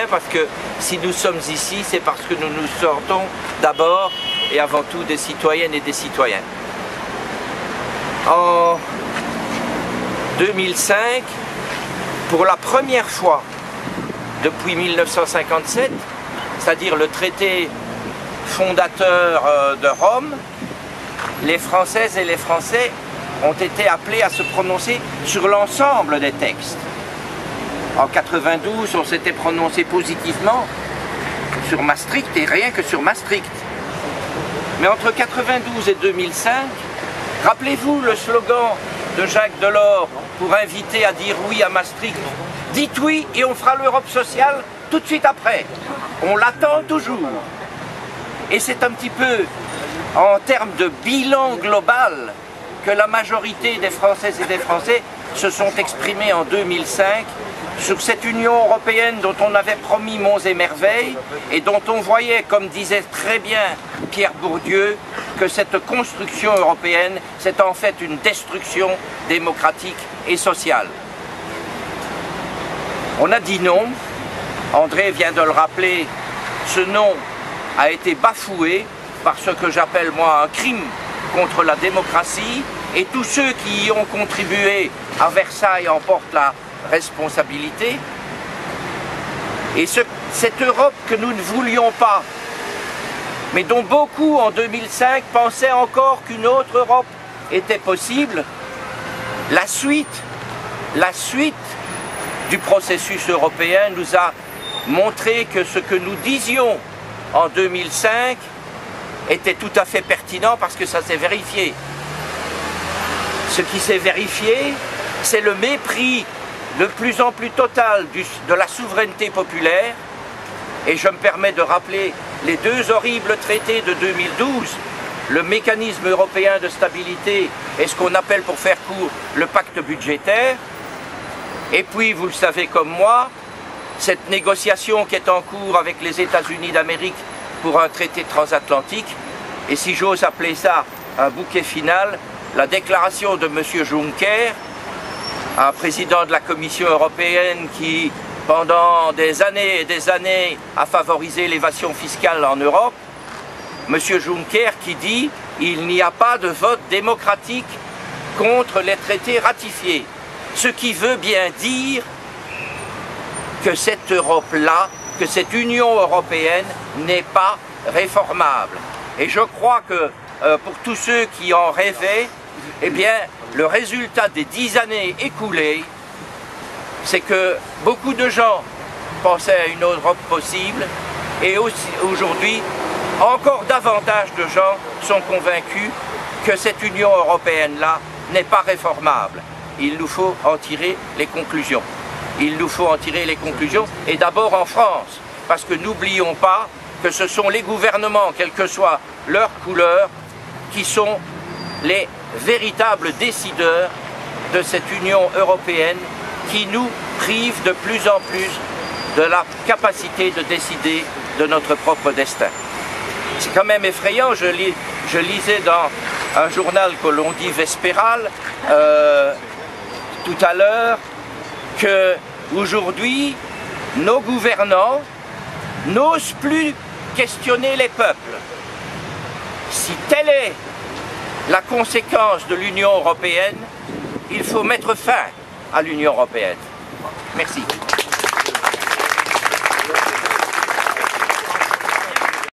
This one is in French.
Parce que si nous sommes ici, c'est parce que nous nous sortons d'abord et avant tout des citoyennes et des citoyens. En 2005, pour la première fois depuis 1957, c'est-à-dire le traité fondateur de Rome, les Françaises et les Français ont été appelés à se prononcer sur l'ensemble des textes. En 92, on s'était prononcé positivement sur Maastricht et rien que sur Maastricht. Mais entre 92 et 2005, rappelez-vous le slogan de Jacques Delors pour inviter à dire oui à Maastricht. Dites oui et on fera l'Europe sociale tout de suite après. On l'attend toujours. Et c'est un petit peu en termes de bilan global que la majorité des Françaises et des Français se sont exprimés en 2005 sur cette Union européenne dont on avait promis monts et merveilles et dont on voyait, comme disait très bien Pierre Bourdieu, que cette construction européenne, c'est en fait une destruction démocratique et sociale. On a dit non, André vient de le rappeler, ce non a été bafoué par ce que j'appelle moi un crime contre la démocratie et tous ceux qui y ont contribué à Versailles en portent la responsabilité. Et cette Europe que nous ne voulions pas, mais dont beaucoup en 2005 pensaient encore qu'une autre Europe était possible, la suite du processus européen nous a montré que ce que nous disions en 2005 était tout à fait pertinent parce que ça s'est vérifié. Ce qui s'est vérifié, c'est le mépris de plus en plus total de la souveraineté populaire. Et je me permets de rappeler les deux horribles traités de 2012, le mécanisme européen de stabilité et ce qu'on appelle pour faire court le pacte budgétaire. Et puis, vous le savez comme moi, cette négociation qui est en cours avec les États-Unis d'Amérique pour un traité transatlantique, et si j'ose appeler ça un bouquet final, la déclaration de M. Juncker, un président de la Commission européenne qui, pendant des années et des années, a favorisé l'évasion fiscale en Europe, M. Juncker qui dit « il n'y a pas de vote démocratique contre les traités ratifiés ». Ce qui veut bien dire que cette Europe-là, que cette Union européenne n'est pas réformable. Et je crois que pour tous ceux qui en rêvaient, eh bien, le résultat des 10 années écoulées, c'est que beaucoup de gens pensaient à une Europe possible et aujourd'hui, encore davantage de gens sont convaincus que cette Union européenne-là n'est pas réformable. Il nous faut en tirer les conclusions. Il nous faut en tirer les conclusions, et d'abord en France, parce que n'oublions pas que ce sont les gouvernements, quelle que soit leur couleur, qui sont les véritables décideurs de cette Union européenne qui nous prive de plus en plus de la capacité de décider de notre propre destin. C'est quand même effrayant, je lisais dans un journal que l'on dit Vespéral, tout à l'heure, qu'aujourd'hui, nos gouvernants n'osent plus questionner les peuples. Si telle est la conséquence de l'Union européenne, il faut mettre fin à l'Union européenne. Merci.